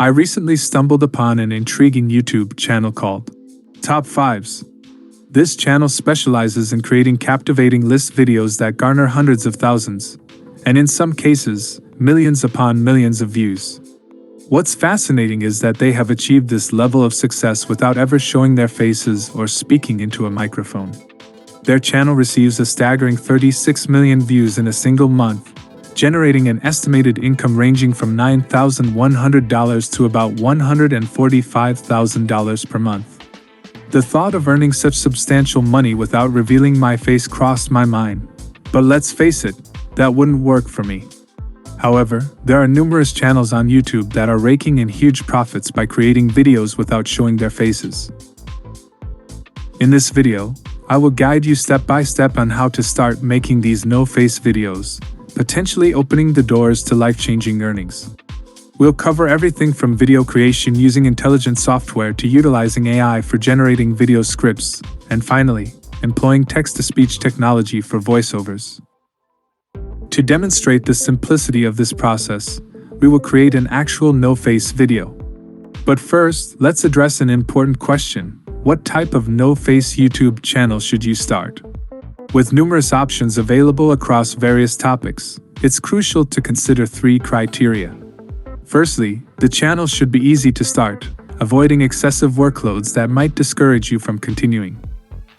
I recently stumbled upon an intriguing YouTube channel called Top 5s. This channel specializes in creating captivating list videos that garner hundreds of thousands, and in some cases, millions upon millions of views. What's fascinating is that they have achieved this level of success without ever showing their faces or speaking into a microphone. Their channel receives a staggering 36 million views in a single month, generating an estimated income ranging from $9,100 to about $145,000 per month. The thought of earning such substantial money without revealing my face crossed my mind, but let's face it, that wouldn't work for me. However, there are numerous channels on YouTube that are raking in huge profits by creating videos without showing their faces. In this video, I will guide you step by step on how to start making these no-face videos, potentially opening the doors to life-changing earnings. We'll cover everything from video creation using intelligent software to utilizing AI for generating video scripts, and finally, employing text-to-speech technology for voiceovers. To demonstrate the simplicity of this process, we will create an actual no-face video. But first, let's address an important question. What type of no-face YouTube channel should you start? With numerous options available across various topics, it's crucial to consider 3 criteria. Firstly, the channel should be easy to start, avoiding excessive workloads that might discourage you from continuing.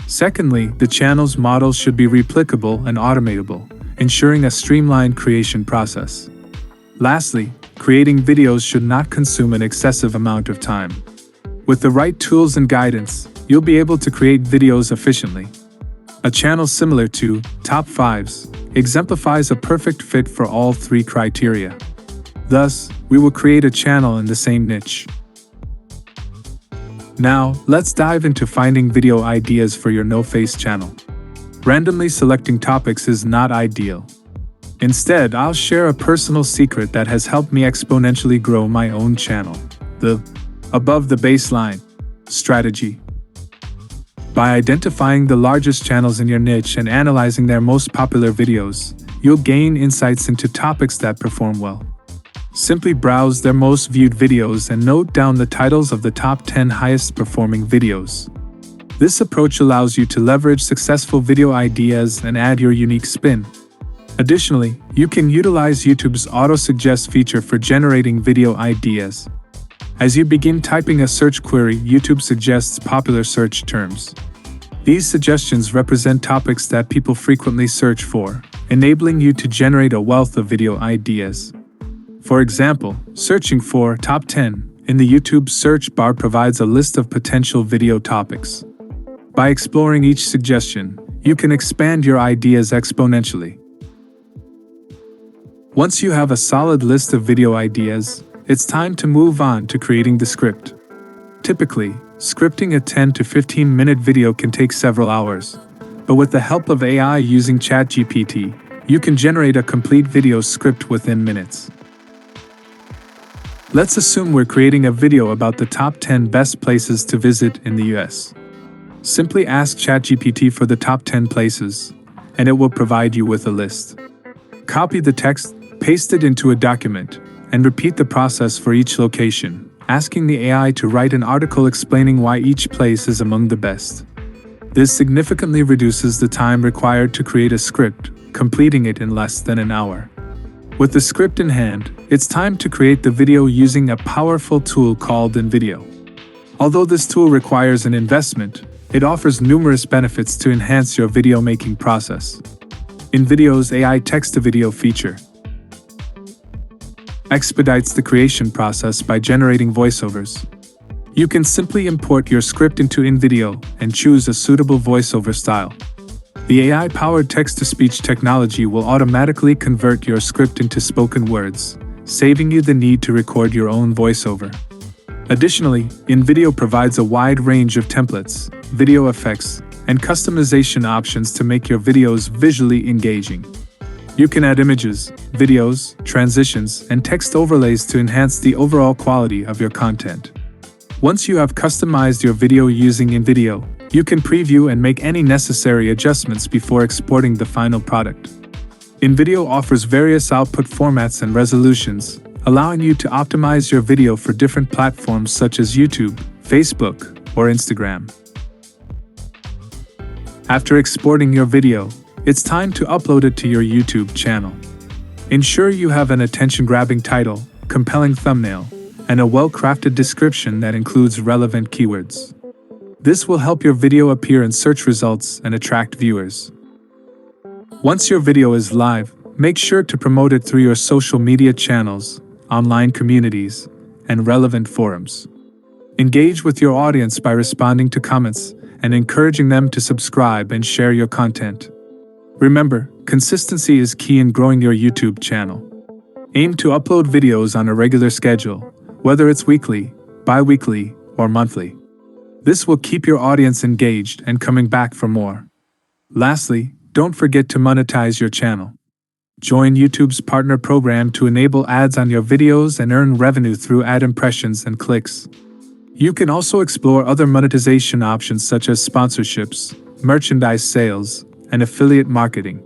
Secondly, the channel's model should be replicable and automatable, ensuring a streamlined creation process. Lastly, creating videos should not consume an excessive amount of time. With the right tools and guidance, you'll be able to create videos efficiently. A channel similar to Top 5s exemplifies a perfect fit for all 3 criteria. Thus, we will create a channel in the same niche. Now, let's dive into finding video ideas for your no-face channel. Randomly selecting topics is not ideal. Instead, I'll share a personal secret that has helped me exponentially grow my own channel: the above the baseline strategy. By identifying the largest channels in your niche and analyzing their most popular videos, you'll gain insights into topics that perform well. Simply browse their most viewed videos and note down the titles of the top 10 highest performing videos. This approach allows you to leverage successful video ideas and add your unique spin. Additionally, you can utilize YouTube's auto-suggest feature for generating video ideas. As you begin typing a search query, YouTube suggests popular search terms. These suggestions represent topics that people frequently search for, enabling you to generate a wealth of video ideas. For example, searching for Top 10 in the YouTube search bar provides a list of potential video topics. By exploring each suggestion, you can expand your ideas exponentially. Once you have a solid list of video ideas, it's time to move on to creating the script. Typically, scripting a 10 to 15-minute video can take several hours, but with the help of AI using ChatGPT, you can generate a complete video script within minutes. Let's assume we're creating a video about the top 10 best places to visit in the US. Simply ask ChatGPT for the top 10 places, and it will provide you with a list. Copy the text, paste it into a document, and repeat the process for each location, asking the AI to write an article explaining why each place is among the best. This significantly reduces the time required to create a script, completing it in less than an hour. With the script in hand, it's time to create the video using a powerful tool called InVideo. Although this tool requires an investment, it offers numerous benefits to enhance your video making process. InVideo's AI text-to-video feature expedites the creation process by generating voiceovers. You can simply import your script into InVideo and choose a suitable voiceover style. The AI-powered text-to-speech technology will automatically convert your script into spoken words, saving you the need to record your own voiceover. Additionally, InVideo provides a wide range of templates, video effects, and customization options to make your videos visually engaging. You can add images, videos, transitions, and text overlays to enhance the overall quality of your content. Once you have customized your video using InVideo, you can preview and make any necessary adjustments before exporting the final product. InVideo offers various output formats and resolutions, allowing you to optimize your video for different platforms such as YouTube, Facebook, or Instagram. After exporting your video, it's time to upload it to your YouTube channel. Ensure you have an attention-grabbing title, compelling thumbnail, and a well-crafted description that includes relevant keywords. This will help your video appear in search results and attract viewers. Once your video is live, make sure to promote it through your social media channels, online communities, and relevant forums. Engage with your audience by responding to comments and encouraging them to subscribe and share your content. Remember, consistency is key in growing your YouTube channel. Aim to upload videos on a regular schedule, whether it's weekly, bi-weekly, or monthly. This will keep your audience engaged and coming back for more. Lastly, don't forget to monetize your channel. Join YouTube's partner program to enable ads on your videos and earn revenue through ad impressions and clicks. You can also explore other monetization options such as sponsorships, merchandise sales, and affiliate marketing.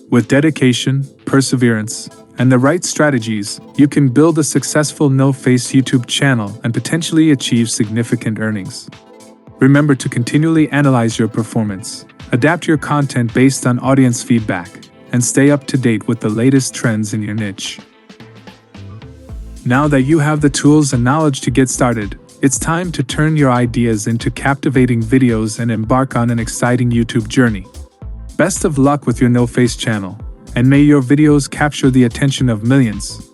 With dedication, perseverance, and the right strategies, you can build a successful no-face YouTube channel and potentially achieve significant earnings. Remember to continually analyze your performance, adapt your content based on audience feedback, and stay up to date with the latest trends in your niche. Now that you have the tools and knowledge to get started, it's time to turn your ideas into captivating videos and embark on an exciting YouTube journey. Best of luck with your no-face channel, and may your videos capture the attention of millions.